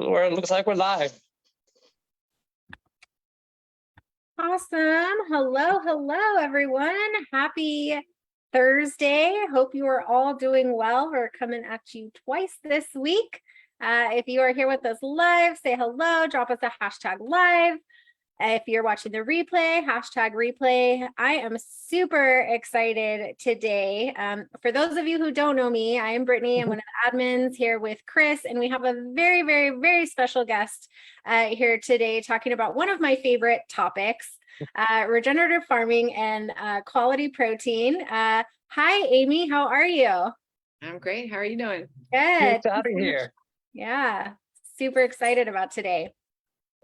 It looks like we're live. Awesome. Hello, everyone. Happy Thursday. Hope you are all doing well. We're coming at you twice this week. If you are here with us live, say hello, drop us a hashtag live. If you're watching the replay, hashtag replay. I am super excited today. For those of you who don't know me, I am Brittany. I'm one of the admins here with Chris, and we have a very, very, very special guest here today talking about one of my favorite topics, regenerative farming and quality protein. Hi, Amie. How are you? I'm great. How are you doing? Good. Good to have you here. Yeah, super excited about today.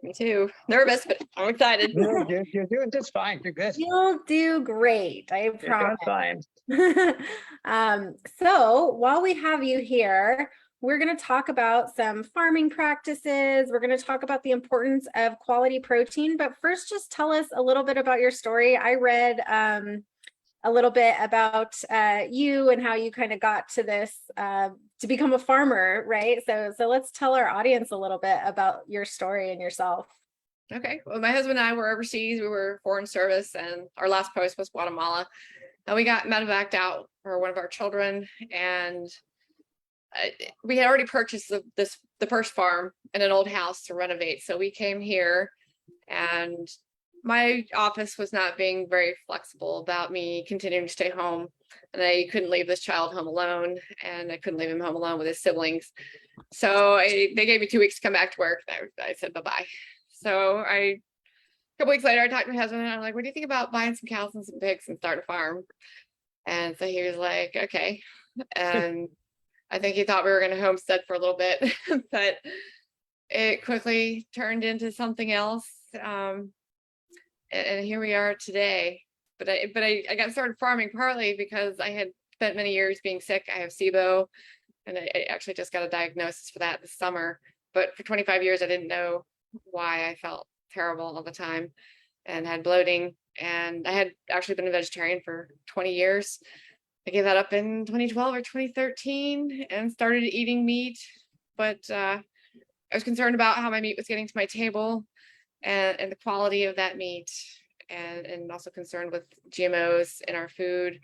Me too. Nervous, but I'm excited. You're doing just fine. You're good. You'll do great. I You're promise. doing fine. So while we have you here, we're going to talk about some farming practices. We're going to talk about the importance of quality protein. But first, just tell us a little bit about your story. I read a little bit about you and how you kind of got to this to become a farmer, right? So let's tell our audience a little bit about your story and yourself. Okay. Well, my husband and I were overseas. We were foreign service, and our last post was Guatemala. And we got medevaced out for one of our children, and we had already purchased the first farm and an old house to renovate. So we came here, and my office was not being very flexible about me continuing to stay home, and I couldn't leave this child home alone, and I couldn't leave him home alone with his siblings. So they gave me 2 weeks to come back to work. I said bye-bye. So a couple weeks later, I talked to my husband, and I'm like, what do you think about buying some cows and some pigs and start a farm? And so he was like, okay. And I think he thought we were going to homestead for a little bit, but it quickly turned into something else. And here we are today. But I got started farming partly because I had spent many years being sick. I have SIBO, and I actually just got a diagnosis for that this summer. But for 25 years, I didn't know why I felt terrible all the time and had bloating. And I had actually been a vegetarian for 20 years. I gave that up in 2012 or 2013 and started eating meat. But I was concerned about how my meat was getting to my table and the quality of that meat, and also concerned with GMOs in our food.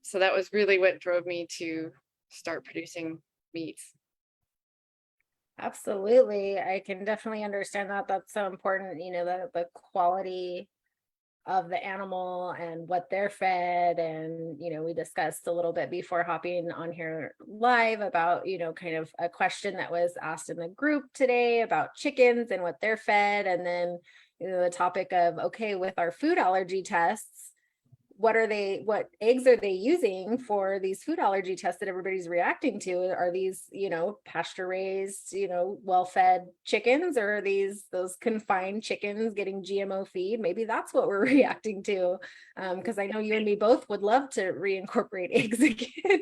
So that was really what drove me to start producing meats. Absolutely. I can definitely understand that. That's so important, the quality of the animal and what they're fed. And, we discussed a little bit before hopping on here live about, kind of a question that was asked in the group today about chickens and what they're fed. And then, the topic of, okay, with our food allergy tests, what eggs are they using for these food allergy tests that everybody's reacting to? Are these, pasture raised, well-fed chickens, or are those confined chickens getting GMO feed? Maybe that's what we're reacting to. Because I know you and me both would love to reincorporate eggs again.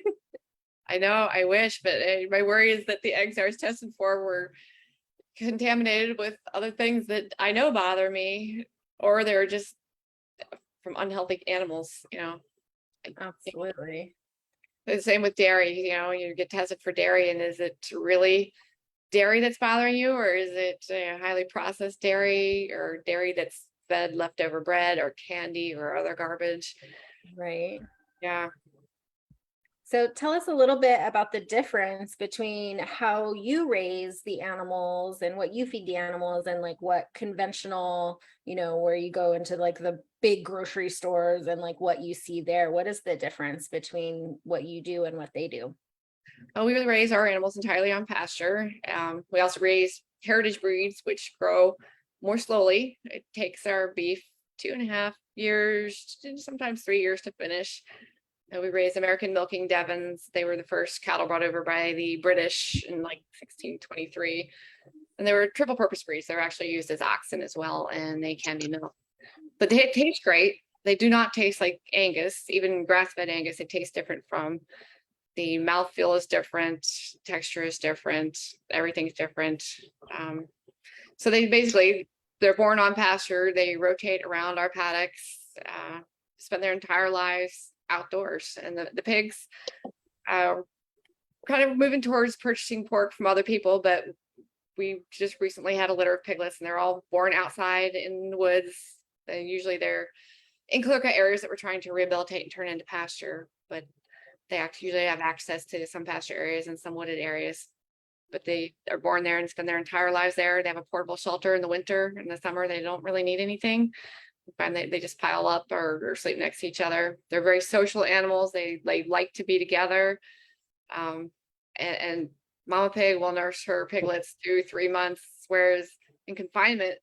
I know, I wish, but my worry is that the eggs I was tested for were contaminated with other things that I know bother me, or they're just from unhealthy animals, Absolutely. The same with dairy. You get tested for dairy, and is it really dairy that's bothering you, or is it highly processed dairy, or dairy that's fed leftover bread or candy or other garbage? Right. Yeah. So tell us a little bit about the difference between how you raise the animals and what you feed the animals, and like what conventional, where you go into like the big grocery stores and like what you see there. What is the difference between what you do and what they do? Well, we raise our animals entirely on pasture. We also raise heritage breeds, which grow more slowly. It takes our beef 2.5 years, sometimes 3 years to finish. We raised American milking Devons. They were the first cattle brought over by the British in like 1623. And they were triple purpose breeds. They're actually used as oxen as well, and they can be milked. But they taste great. They do not taste like Angus, even grass-fed Angus. They taste different from. The mouthfeel is different, texture is different, everything's different. So they're born on pasture. They rotate around our paddocks, spend their entire lives outdoors. And the pigs, kind of moving towards purchasing pork from other people, but we just recently had a litter of piglets, and they're all born outside in the woods. And usually they're in clear-cut areas that we're trying to rehabilitate and turn into pasture, but they usually have access to some pasture areas and some wooded areas. But they are born there and spend their entire lives there. They have a portable shelter in the winter. In the summer, they don't really need anything. And they just pile up or sleep next to each other. They're very social animals. They like to be together. And Mama Pig will nurse her piglets through 3 months, whereas in confinement,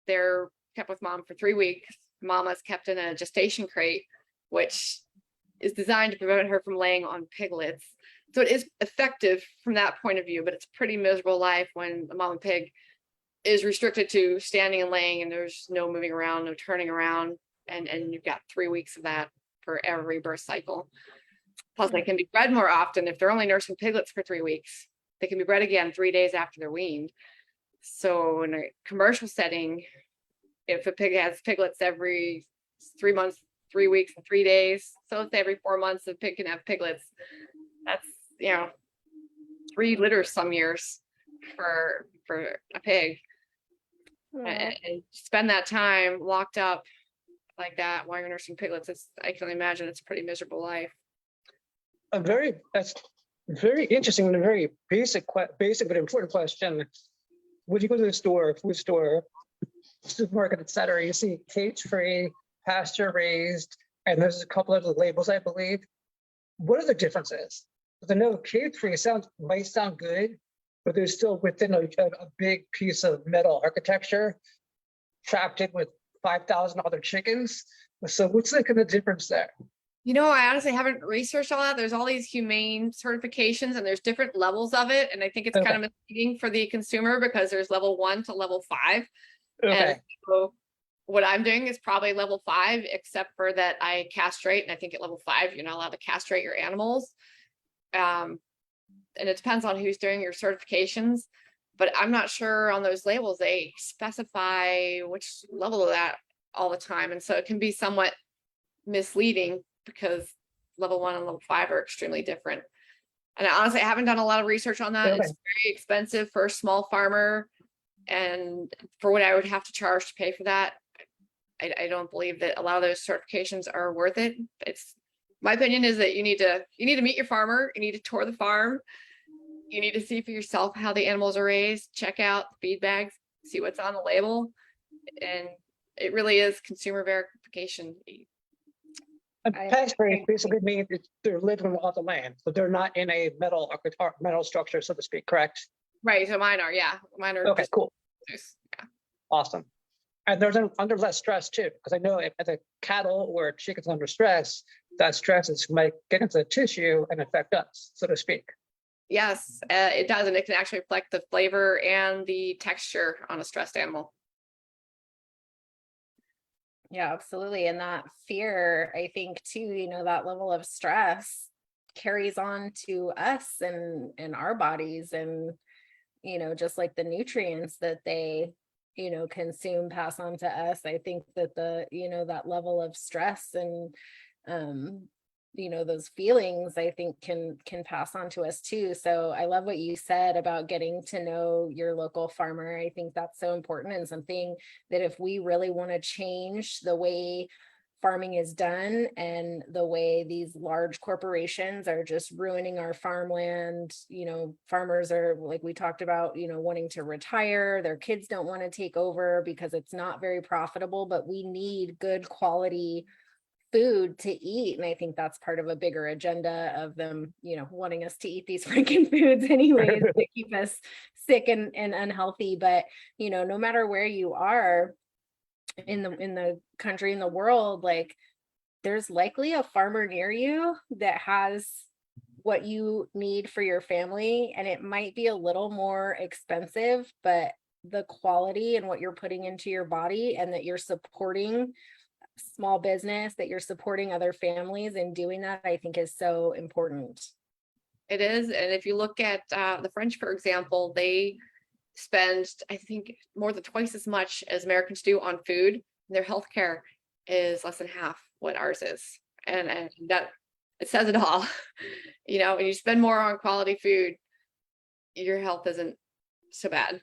they're kept with mom for 3 weeks. Mama's kept in a gestation crate, which is designed to prevent her from laying on piglets. So it is effective from that point of view, but it's a pretty miserable life when the mama pig is restricted to standing and laying, and there's no moving around, no turning around, and you've got 3 weeks of that for every birth cycle. Plus, they can be bred more often. If they're only nursing piglets for 3 weeks, they can be bred again 3 days after they're weaned. So in a commercial setting, if a pig has piglets every 3 months, 3 weeks, and 3 days, so let's say every 4 months a pig can have piglets, that's 3 litters some years for a pig. And spend that time locked up like that while you're nursing piglets, I can imagine it's a pretty miserable life. That's very interesting and a very basic but important question. When you go to the store, food store, supermarket, etc., you see cage-free, pasture-raised, and there's a couple of the labels, I believe. What are the differences? Because I know cage-free might sound good, but they're still within a big piece of metal architecture, trapped in with 5,000 other chickens. So what's the kind of difference there? I honestly haven't researched all that. There's all these humane certifications and there's different levels of it. And I think it's kind of misleading for the consumer because there's level 1 to level 5. Okay. And so what I'm doing is probably level 5, except for that I castrate. And I think at level 5, you're not allowed to castrate your animals. And it depends on who's doing your certifications. But I'm not sure on those labels, they specify which level of that all the time. And so it can be somewhat misleading because level 1 and level 5 are extremely different. And I honestly haven't done a lot of research on that. It's very expensive for a small farmer. And for what I would have to charge to pay for that, I don't believe that a lot of those certifications are worth it. My opinion is that you need to meet your farmer, you need to tour the farm, you need to see for yourself how the animals are raised, check out the feed bags, see what's on the label. And it really is consumer verification. Pasture basically means they're living off the land, so they're not in a metal structure, so to speak, correct? Right. So mine are. Okay, cool. Yeah. Awesome. And they're under less stress too, because I know if the cattle or chickens under stress, that stress might get into the tissue and affect us, so to speak. Yes, it does, and it can actually reflect the flavor and the texture on a stressed animal. Yeah, absolutely. And that fear, I think too, that level of stress carries on to us and our bodies, and just like the nutrients that they consume pass on to us. I think that that level of stress and those feelings, I think can pass on to us too. So I love what you said about getting to know your local farmer. I think that's so important, and something that if we really want to change the way farming is done and the way these large corporations are just ruining our farmland, farmers are, like we talked about, wanting to retire, their kids don't want to take over because it's not very profitable, but we need good quality food to eat. And I think that's part of a bigger agenda of them, wanting us to eat these freaking foods anyways to keep us sick and unhealthy. But, no matter where you are in the country, in the world, like there's likely a farmer near you that has what you need for your family. And it might be a little more expensive, but the quality and what you're putting into your body, and that you're supporting small business, that you're supporting other families and doing that, I think is so important. It is. And if you look at the French, for example, they spend, I think, more than twice as much as Americans do on food. Their healthcare is less than half what ours is. And that it says it all. When you spend more on quality food, your health isn't so bad.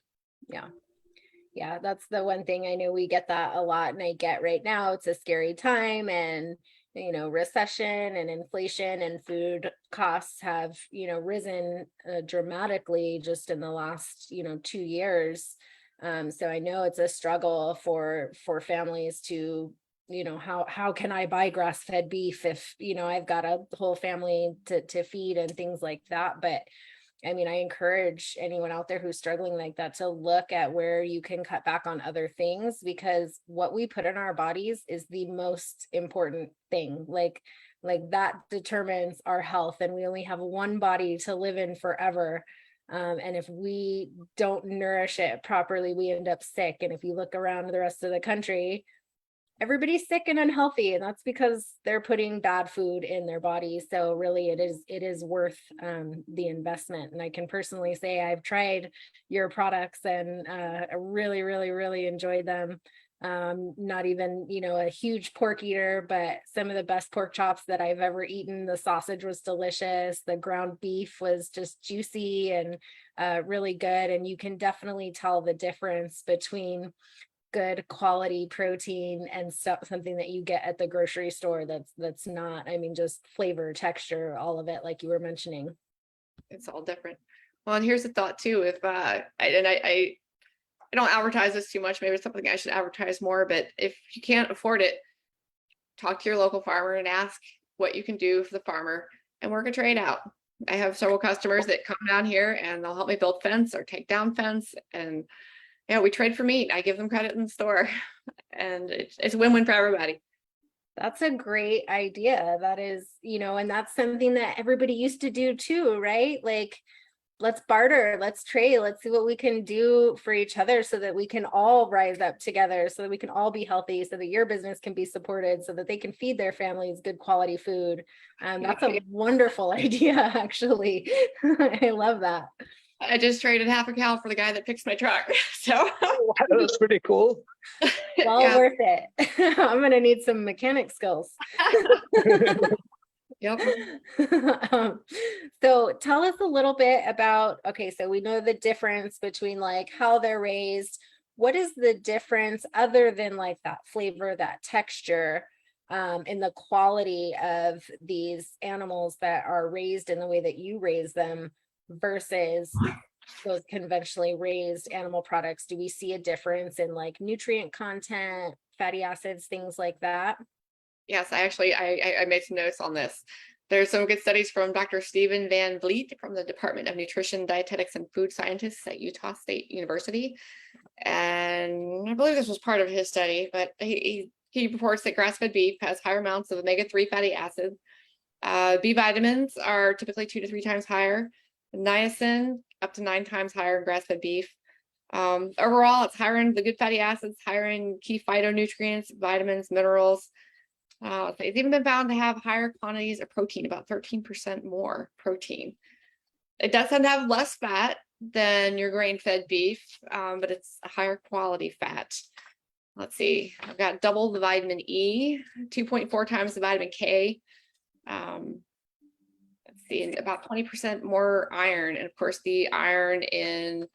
Yeah, that's the one thing. I know we get that a lot, and I get right now it's a scary time, and recession and inflation and food costs have risen dramatically just in the last 2 years. So I know it's a struggle for families to how can I buy grass-fed beef if I've got a whole family to feed and things like that. But I mean, I encourage anyone out there who's struggling like that to look at where you can cut back on other things, because what we put in our bodies is the most important thing. Like that determines our health, and we only have one body to live in forever. And if we don't nourish it properly, we end up sick. And if you look around the rest of the country, everybody's sick and unhealthy, and that's because they're putting bad food in their bodies. So really it is worth the investment. And I can personally say I've tried your products, and I really, really, really enjoyed them. Not even a huge pork eater, but some of the best pork chops that I've ever eaten. The sausage was delicious, the ground beef was just juicy and really good. And you can definitely tell the difference between good quality protein and something that you get at the grocery store that's not, I mean, just flavor, texture, all of it, like you were mentioning. It's all different. Well, and here's the thought too. If I don't advertise this too much, maybe it's something I should advertise more, but if you can't afford it, talk to your local farmer and ask what you can do for the farmer and work a trade out. I have several customers that come down here and they'll help me build fence or take down fence, and we trade for meat. I give them credit in the store, and it's a win-win for everybody. That's a great idea. That is, and that's something that everybody used to do too, right? Like, let's barter, let's trade, let's see what we can do for each other so that we can all rise up together, so that we can all be healthy, so that your business can be supported, so that they can feed their families good quality food. That's a wonderful idea, actually. I love that. I just traded half a cow for the guy that picks my truck. So That's pretty cool. Well worth it. I'm gonna need some mechanic skills. Yep. So tell us a little bit about, okay, so we know the difference between like how they're raised. What is the difference other than like that flavor, that texture, in the quality of these animals that are raised in the way that you raise them versus those conventionally raised animal products? Do we see a difference in like nutrient content, fatty acids, things like that? Yes, I made some notes on this. There's some good studies from Dr. Stephen Van Vliet from the Department of Nutrition, Dietetics, and Food Scientists at Utah State University. And I believe this was part of his study, but he reports that grass-fed beef has higher amounts of omega-3 fatty acids. B vitamins are typically 2 to 3 times higher. Niacin up to 9 times higher in grass-fed beef. Overall, it's higher in the good fatty acids, higher in key phytonutrients, vitamins, minerals. It's even been found to have higher quantities of protein, about 13% more protein. It does tend to have less fat than your grain-fed beef, but it's a higher quality fat. Let's see, I've got double the vitamin E, 2.4 times the vitamin K. Let's see, and about 20% more iron. And of course, the iron in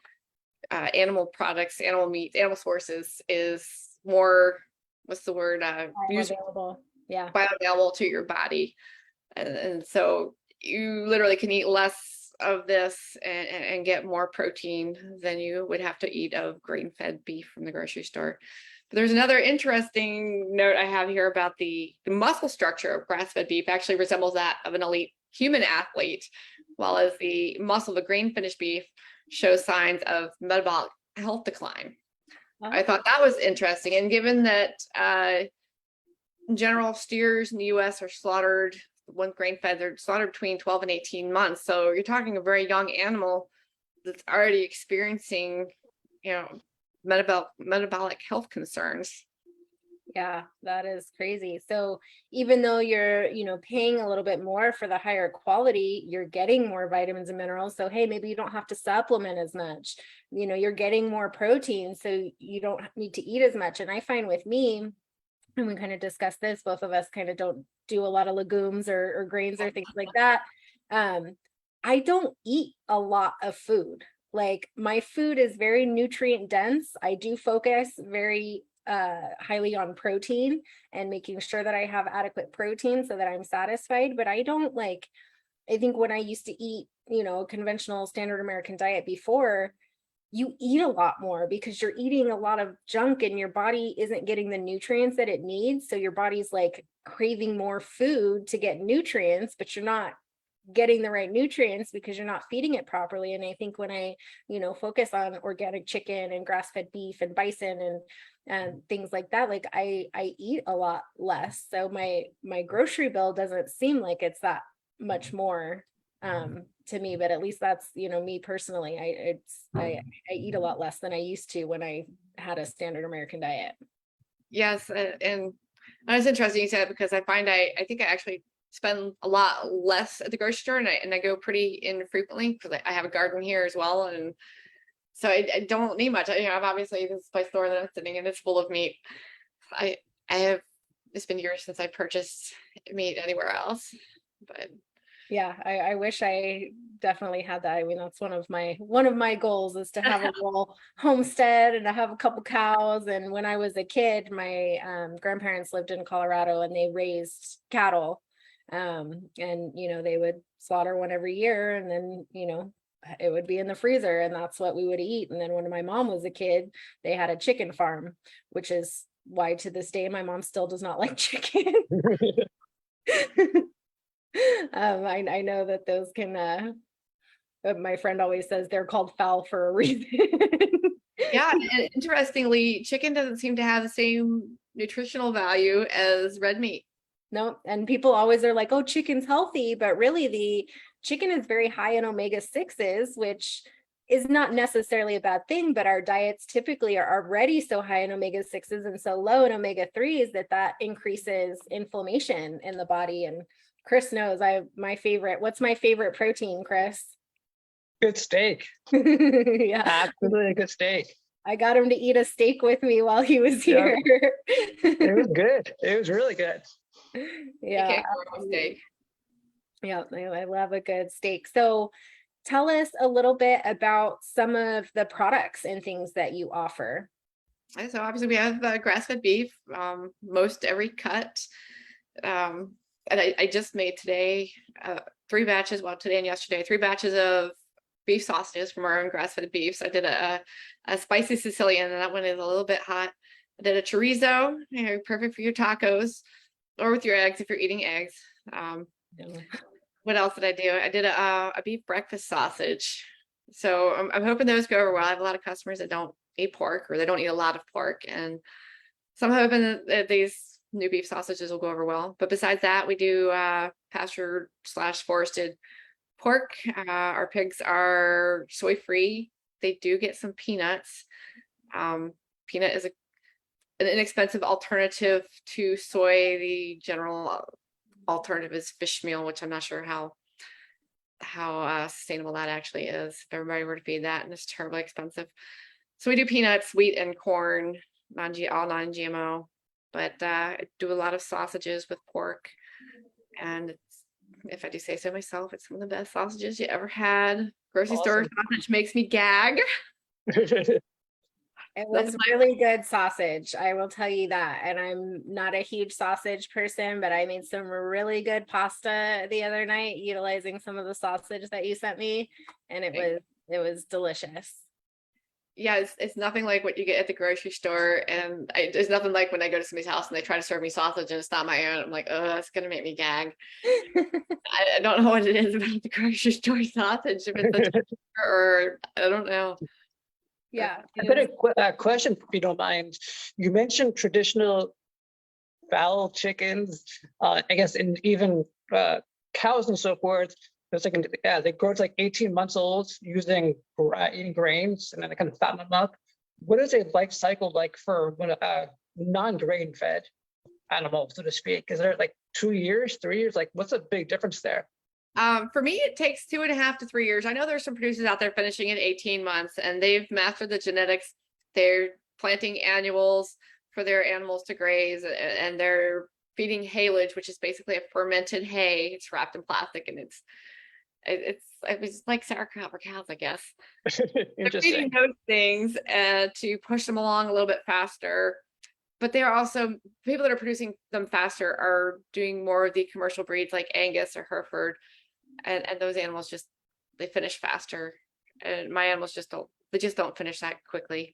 animal products, animal meat, animal sources is more, what's the word? Bioavailable. Yeah. Bioavailable to your body. And so you literally can eat less of this and get more protein than you would have to eat of grain-fed beef from the grocery store. But there's another interesting note I have here about the muscle structure of grass-fed beef actually resembles that of an elite human athlete, while as the muscle of a grain-finished beef shows signs of metabolic health decline. I thought that was interesting. And given that in general, steers in the US are slaughtered, when grain-fed, they're slaughtered between 12 and 18 months. So you're talking a very young animal that's already experiencing, metabolic health concerns. Yeah, that is crazy. So even though you're, paying a little bit more for the higher quality, you're getting more vitamins and minerals. So, hey, maybe you don't have to supplement as much. You're getting more protein, so you don't need to eat as much. And I find with me, and we kind of discussed this, both of us kind of don't do a lot of legumes or grains or things like that. I don't eat a lot of food. Like my food is very nutrient dense. I do focus very highly on protein and making sure that I have adequate protein so that I'm satisfied. But I don't like, I think when I used to eat, you know, a conventional standard American diet before, you eat a lot more because you're eating a lot of junk and your body isn't getting the nutrients that it needs. So your body's like craving more food to get nutrients, but you're not getting the right nutrients because you're not feeding it properly. And I think when I, you know, focus on organic chicken and grass-fed beef and bison and things like that, like I eat a lot less. So my grocery bill doesn't seem like it's that much more to me, but at least that's, you know, me personally. I eat a lot less than I used to when I had a standard American diet. Yes, and it's interesting you said it because I find I think I actually spend a lot less at the grocery store, and I go pretty infrequently because I have a garden here as well, and so I don't need much. You know, I've obviously this is my store that I'm sitting in, it's full of meat. I have, it's been years since I purchased meat anywhere else, but Yeah, I wish I definitely had that. I mean, that's one of my goals is to have a little homestead and to have a couple cows. And when I was a kid, my grandparents lived in Colorado and they raised cattle. And you know, they would slaughter one every year, and then, you know, it would be in the freezer, and that's what we would eat. And then when my mom was a kid, they had a chicken farm, which is why to this day my mom still does not like chicken. I know that those can but my friend always says they're called fowl for a reason. yeah, and interestingly, chicken doesn't seem to have the same nutritional value as red meat. No, and people always are like, oh, chicken's healthy, but really the chicken is very high in omega-6s, which is not necessarily a bad thing, but our diets typically are already so high in omega-6s and so low in omega-3s that increases inflammation in the body. And Chris knows what's my favorite protein, Chris? Good steak. Yeah, Absolutely good steak. I got him to eat a steak with me while he was Yeah. here. It was good. It was really good. Yeah. You can't go wrong with steak. Yeah, I love a good steak. So tell us a little bit about some of the products and things that you offer. And so obviously we have grass-fed beef, most every cut. And I just made today 3 batches, well, today and yesterday, 3 batches of beef sausages from our own grass-fed beef. So I did a spicy Sicilian, and that one is a little bit hot. I did a chorizo, you know, perfect for your tacos or with your eggs if you're eating eggs. What else did I do? I did a beef breakfast sausage. So I'm hoping those go over well. I have a lot of customers that don't eat pork, or they don't eat a lot of pork, and so I'm hoping that these new beef sausages will go over well. But besides that, we do pasture/forested pork. Our pigs are soy-free. They do get some peanuts. Peanut is an inexpensive alternative to soy. The general alternative is fish meal, which I'm not sure how sustainable that actually is if everybody were to feed that, and it's terribly expensive. So we do peanuts, wheat, and corn, all non-GMO. But I do a lot of sausages with pork, and if I do say so myself, it's some of the best sausages you ever had. Grocery store sausage makes me gag. It was really good sausage, I will tell you that. And I'm not a huge sausage person, but I made some really good pasta the other night utilizing some of the sausage that you sent me, and it was delicious. Yeah, it's nothing like what you get at the grocery store, and there's nothing like when I go to somebody's house and they try to serve me sausage and it's not my own. I'm like, oh, that's gonna make me gag. I don't know what it is about the grocery store sausage, if it's or I don't know. Yeah. I've got a question, if you don't mind. You mentioned traditional fowl, chickens, I guess, and even cows and so forth. It's like, they grow to like 18 months old using eating grains, and then they kind of fatten them up. What is a life cycle like for a non-grain fed animal, so to speak? Is there like 2 years, 3 years? Like, what's a big difference there? For me, it takes 2.5 to 3 years. I know there's some producers out there finishing in 18 months, and they've mastered the genetics. They're planting annuals for their animals to graze, and they're feeding haylage, which is basically a fermented hay. It's wrapped in plastic, and it's like sauerkraut for cows, I guess. They're feeding Interesting. those things to push them along a little bit faster. But they are also, people that are producing them faster are doing more of the commercial breeds like Angus or Hereford, and those animals just, they finish faster. And my animals just don't finish that quickly.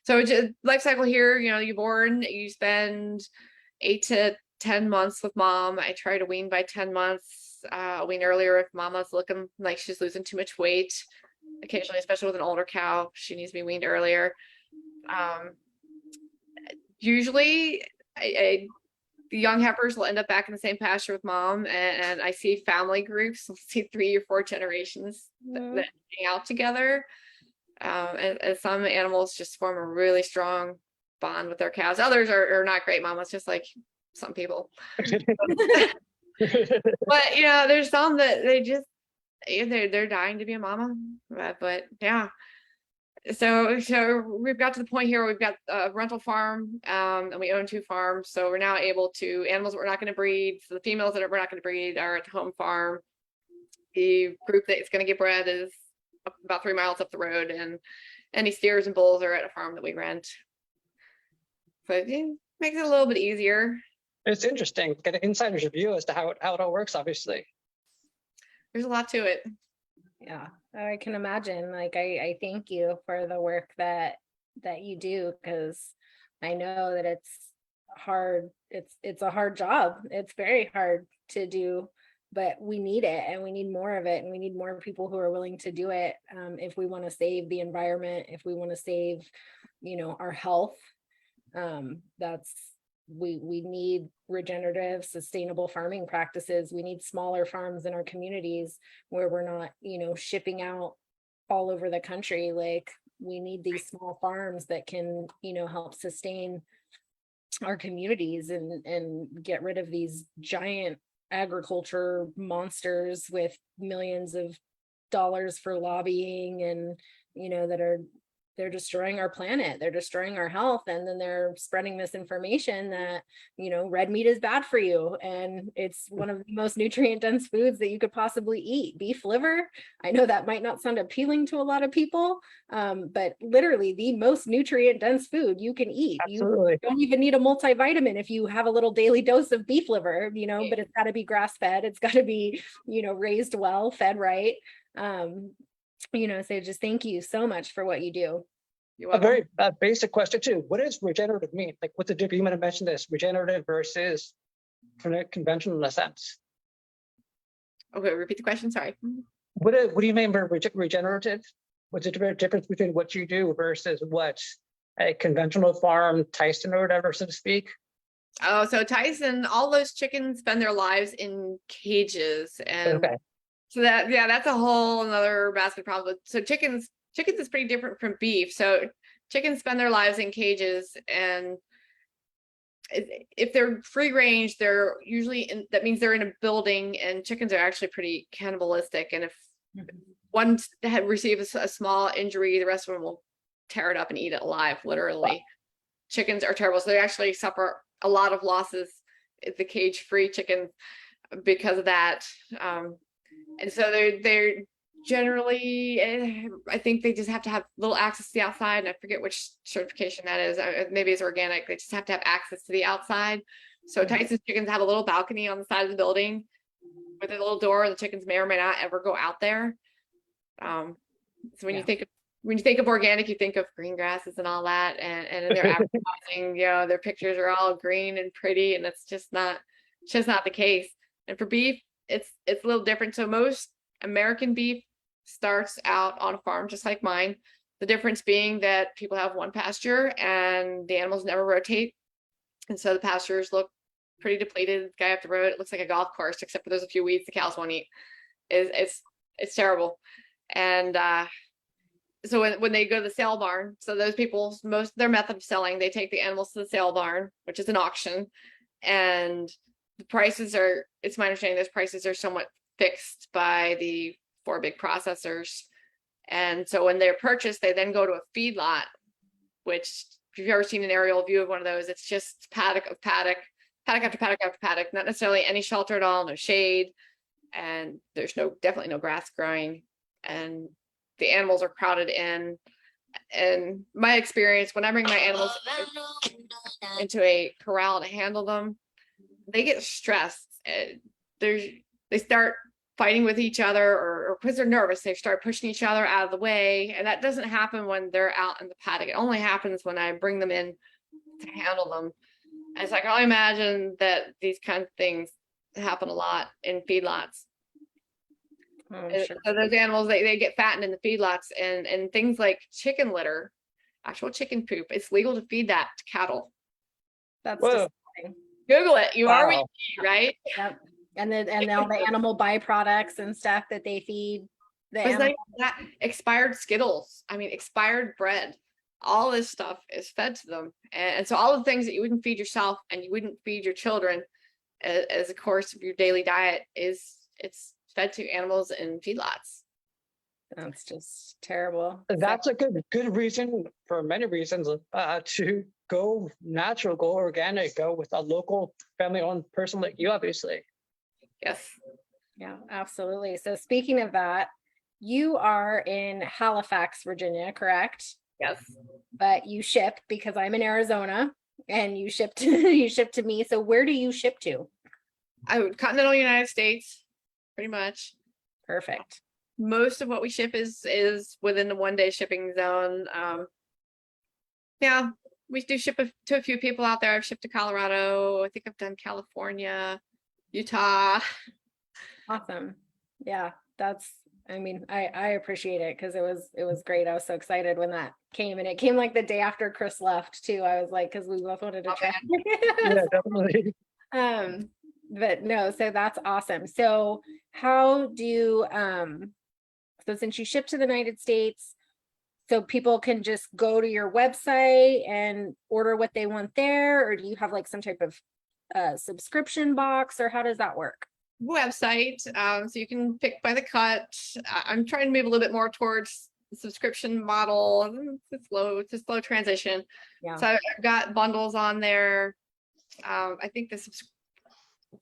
So just life cycle here, you're born, you spend 8 to 10 months with mom. I try to wean by 10 months. Wean earlier if mama's looking like she's losing too much weight. Occasionally, especially with an older cow, she needs to be weaned earlier. Usually, the young heifers will end up back in the same pasture with mom, and I see family groups. We'll see 3 or 4 generations that hang out together. And some animals just form a really strong bond with their cows. Others are not great mamas, just like some people. But there's some that they're dying to be a mama. But yeah. So we've got to the point here where we've got a rental farm, and we own 2 farms. So we're now able to, animals that we're not going to breed, so the females that we're not going to breed are at the home farm. The group that's going to get bred is about 3 miles up the road, and any steers and bulls are at a farm that we rent. So it makes it a little bit easier. It's interesting, get an insider's view as to how it all works, obviously. There's a lot to it. Yeah, I can imagine. Like, I thank you for the work that you do, because I know that it's hard. It's a hard job. It's very hard to do, but we need it, and we need more of it, and we need more people who are willing to do it. If we want to save the environment, if we want to save, our health, we need regenerative, sustainable farming practices. We need smaller farms in our communities where we're not, shipping out all over the country. Like, we need these small farms that can, help sustain our communities and get rid of these giant agriculture monsters with millions of dollars for lobbying, and they're destroying our planet, they're destroying our health, and then they're spreading this information that red meat is bad for you, and it's one of the most nutrient dense foods that you could possibly eat. Beef liver, I know that might not sound appealing to a lot of people, but literally the most nutrient dense food you can eat. Absolutely. You don't even need a multivitamin if you have a little daily dose of beef liver, but it's got to be grass fed, it's got to be raised well, fed right. So just thank you so much for what you do. A very basic question too. What does regenerative mean? Like, what's the difference? You might have mentioned this, regenerative versus conventional in a sense. Okay, repeat the question. Sorry. What do you mean by regenerative? What's the difference between what you do versus what a conventional farm, Tyson or whatever, so to speak? Oh, so Tyson, all those chickens spend their lives in cages, and Okay. so that's a whole another basket problem. So chickens is pretty different from beef. So chickens spend their lives in cages, and if they're free range, they're usually that means they're in a building, and chickens are actually pretty cannibalistic. And if one receives a small injury, the rest of them will tear it up and eat it alive, literally. Wow. Chickens are terrible. So they actually suffer a lot of losses, the cage-free chickens, because of that. And so they're generally, I think they just have to have little access to the outside, and I forget which certification that is. Maybe it's organic. They just have to have access to the outside. So Tyson chickens have a little balcony on the side of the building with a little door. The chickens may or may not ever go out there. So when you think of organic, you think of green grasses and all that, and they're advertising, their pictures are all green and pretty, and it's just not the case. And for beef, it's a little different. So most American beef starts out on a farm just like mine. The difference being that people have one pasture and the animals never rotate. And so the pastures look pretty depleted. The guy up the road, it looks like a golf course, except for there's a few weeds the cows won't eat. It's terrible. And so when they go to the sale barn, so those people, their method of selling, they take the animals to the sale barn, which is an auction, and the prices it's my understanding those prices are somewhat fixed by the 4 big processors. And so when they're purchased, they then go to a feedlot, which you've ever seen an aerial view of one of those, it's just paddock after paddock after paddock, not necessarily any shelter at all, no shade, and there's definitely no grass growing, and the animals are crowded in. And my experience, when I bring my animals into a corral to handle them, they get stressed. They start fighting with each other, or because they're nervous, they start pushing each other out of the way. And that doesn't happen when they're out in the paddock. It only happens when I bring them in to handle them. And so I can only imagine that these kinds of things happen a lot in feedlots. Sure. So those animals, they get fattened in the feedlots, and things like chicken litter, actual chicken poop, it's legal to feed that to cattle. That's Whoa. disgusting. Google it. You are what you Wow. eat, right? Yep. And then all the animal byproducts and stuff that they feed the Because animal. that expired Skittles, I mean, expired bread, all this stuff is fed to them. And so all the things that you wouldn't feed yourself and you wouldn't feed your children as a course of your daily diet, it's fed to animals in feedlots. That's just terrible. That's a good reason, for many reasons, to go natural, go organic, go with a local family-owned person like you, obviously. Yes. Yeah, absolutely. So speaking of that, you are in Halifax, Virginia, correct? Yes. But you ship, because I'm in Arizona, and you ship to me. So where do you ship to? Continental United States, pretty much. Perfect. Most of what we ship is within the 1 day shipping zone. Yeah, we do ship to a few people out there. I've shipped to Colorado. I think I've done California, Utah. Awesome. Yeah, I appreciate it, because it was great. I was so excited when that came, and it came like the day after Chris left too. I was like, because we both wanted to try. Yeah, definitely. But no, so that's awesome. So how do so since you ship to the United States, so people can just go to your website and order what they want there, or do you have like some type of subscription box, or how does that work? Website, so you can pick by the cut. I'm trying to move a little bit more towards the subscription model. It's a slow transition. Yeah. So I've got bundles on there. I think the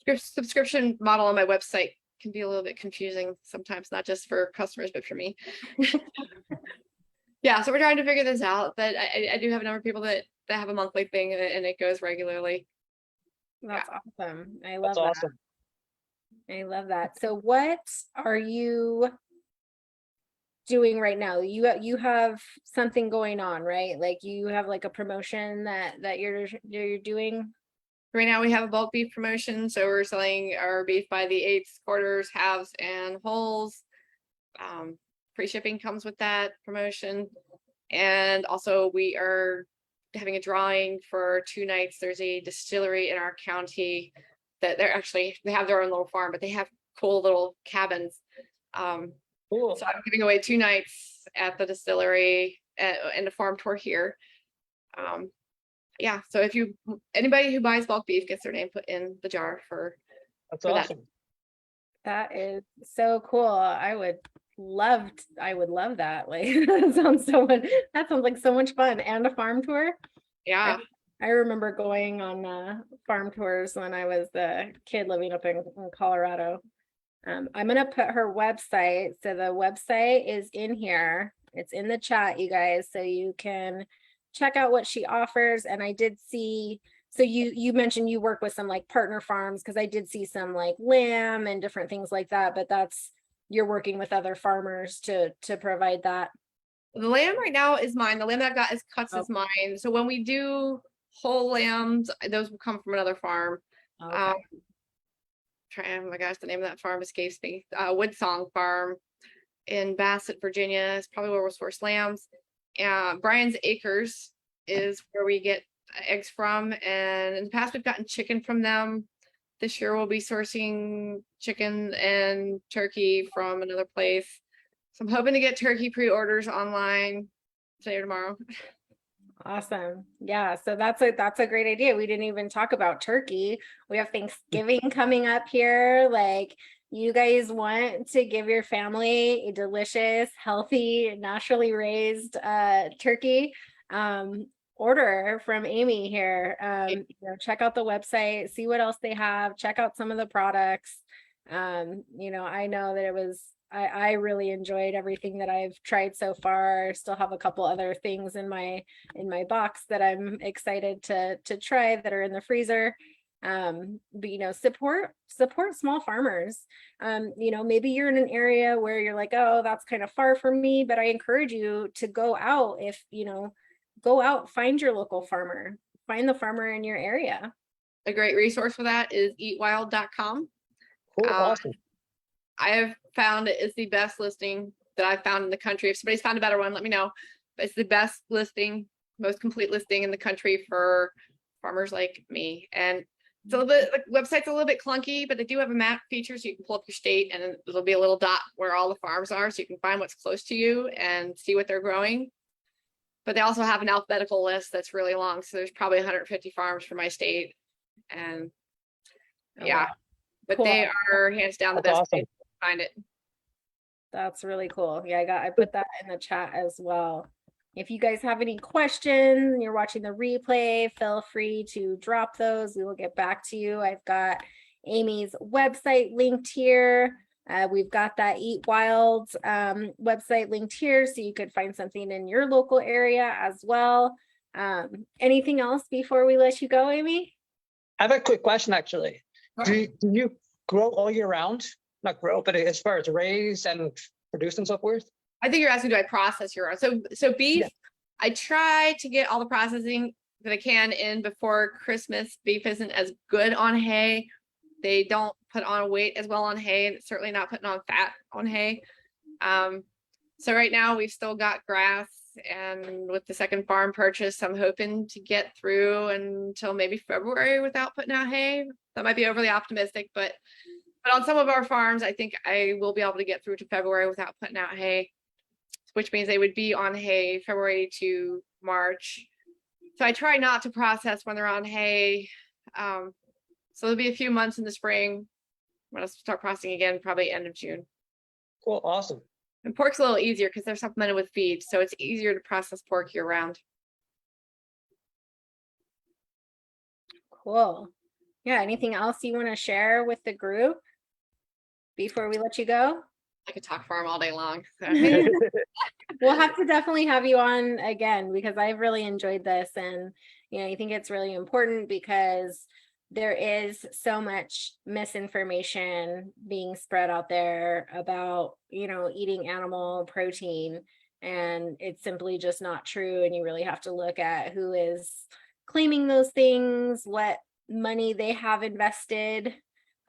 subscription model on my website can be a little bit confusing sometimes, not just for customers, but for me. Yeah, so we're trying to figure this out, but I do have a number of people that have a monthly thing, and it goes regularly. That's awesome. I love That's that. awesome. I love that. So what are you doing right now? You have something going on, right? Like you have like a promotion that you're doing. Right now we have a bulk beef promotion, so we're selling our beef by the eighths, quarters, halves, and wholes. Free shipping comes with that promotion, and also we are having a drawing for 2 nights. There's a distillery in our county that they have their own little farm, but they have cool little cabins. Cool. So I'm giving away 2 nights at the distillery and a farm tour here. Yeah, so anybody who buys bulk beef gets their name put in the jar for That's for that. awesome. That is so cool. I would love that. Like that sounds like so much fun, and a farm tour. Yeah. I remember going on farm tours when I was a kid living up in Colorado. I'm gonna put her website. So the website is in here. It's in the chat, you guys, so you can check out what she offers. And I did see, so you mentioned you work with some like partner farms, because I did see some like lamb and different things like that, but you're working with other farmers to provide that. The lamb right now is mine. The lamb that I've got is cuts Oh. is mine. So when we do whole lambs, those will come from another farm. Okay. Oh my gosh, the name of that farm escapes me. Woodsong Farm in Bassett, Virginia is probably where we'll source lambs. Brian's Acres is where we get eggs from, and in the past we've gotten chicken from them. This year we'll be sourcing chicken and turkey from another place. So I'm hoping to get turkey pre-orders online today or tomorrow. Awesome. Yeah, so that's a great idea. We didn't even talk about turkey. We have Thanksgiving coming up here. Like, you guys want to give your family a delicious, healthy, naturally raised turkey. order from Amie here. Check out the website, see what else they have, check out some of the products. I know that I really enjoyed everything that I've tried so far. Still have a couple other things in my box that I'm excited to try that are in the freezer. But support small farmers. Maybe you're in an area where you're like, oh, that's kind of far from me, but I encourage you to go out. Go out, find your local farmer, find the farmer in your area. A great resource for that is eatwild.com. Cool, awesome. I have found it is the best listing that I've found in the country. If somebody's found a better one, let me know. But it's the best listing, most complete listing in the country for farmers like me. And it's a little bit, the website's a little bit clunky, but they do have a map feature, so you can pull up your state and it'll be a little dot where all the farms are, so you can find what's close to you and see what they're growing. But they also have an alphabetical list that's really long, so there's probably 150 farms for my state. And yeah, but Cool. they are hands down the That's best awesome. place to find it. That's really cool. Yeah, I put that in the chat as well. If you guys have any questions, you're watching the replay, feel free to drop those. We will get back to you. I've got Amie's website linked here. We've got that Eat Wild website linked here, so you could find something in your local area as well. Anything else before we let you go, Amie? I have a quick question, actually. Do you grow all year round? Not grow, but as far as raise and produce and so forth? I think you're asking, do I process your own? So beef, Yeah. I try to get all the processing that I can in before Christmas. Beef isn't as good on hay. They don't put on weight as well on hay, and it's certainly not putting on fat on hay. So right now we've still got grass, and with the second farm purchase, I'm hoping to get through until maybe February without putting out hay. That might be overly optimistic, but on some of our farms, I think I will be able to get through to February without putting out hay, which means they would be on hay February to March. So I try not to process when they're on hay. So there'll be a few months in the spring when I'll start processing again, probably end of June. Cool, awesome. And pork's a little easier because they're supplemented with feed, so it's easier to process pork year round. Cool. Yeah, anything else you want to share with the group before we let you go? I could talk farm all day long. So. We'll have to definitely have you on again, because I've really enjoyed this. And, I think it's really important because there is so much misinformation being spread out there about, eating animal protein, and it's simply just not true. And you really have to look at who is claiming those things, what money they have invested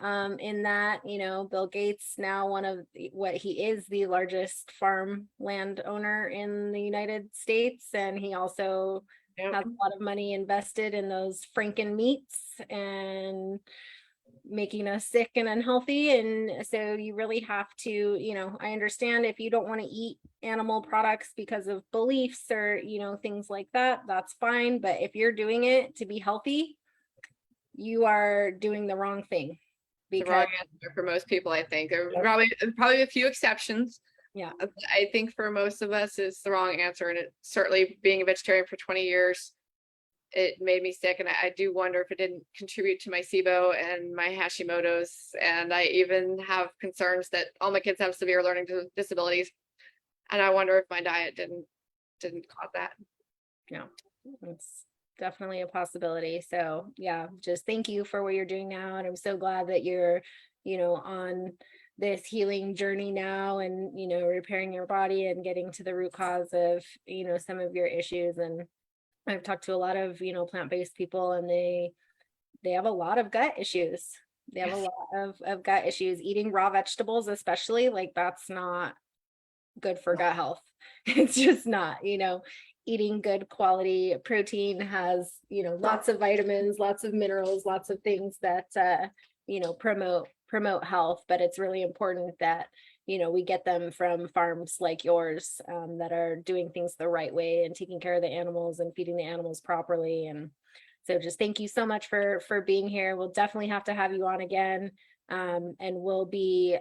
in that. Bill Gates, now he is the largest farm land owner in the United States, and he also has a lot of money invested in those Franken meats and making us sick and unhealthy. And so you really have to, I understand if you don't want to eat animal products because of beliefs or, things like that, that's fine. But if you're doing it to be healthy, you are doing the wrong thing. The wrong answer for most people, I think. There are probably a few exceptions. Yeah. I think for most of us it's the wrong answer. And it certainly, being a vegetarian for 20 years, it made me sick. And I do wonder if it didn't contribute to my SIBO and my Hashimoto's. And I even have concerns that all my kids have severe learning disabilities. And I wonder if my diet didn't cause that. Yeah, it's definitely a possibility. So yeah, just thank you for what you're doing now. And I'm so glad that you're, on this healing journey now, and, repairing your body and getting to the root cause of, some of your issues. And I've talked to a lot of, plant-based people, and they have a lot of gut issues. They have a lot of gut issues. Eating raw vegetables, especially, like, that's not good for gut health. It's just not. Eating good quality protein has, lots of vitamins, lots of minerals, lots of things that, promote health. But it's really important that, we get them from farms like yours, that are doing things the right way and taking care of the animals and feeding the animals properly. And so just thank you so much for being here. We'll definitely have to have you on again. And we'll be,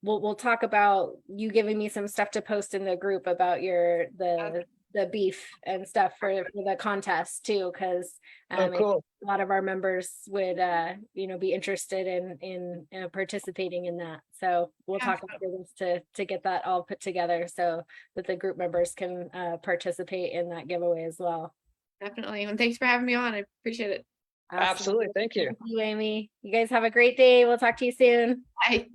we'll talk about you giving me some stuff to post in the group about the the beef and stuff for the contest too, because Oh, cool. a lot of our members would be interested in participating in that. So we'll talk after this to get that all put together so that the group members can participate in that giveaway as well. Definitely. And thanks for having me on. I appreciate it. Absolutely. Thank you. Thank you, Amie. You guys have a great day. We'll talk to you soon. Bye.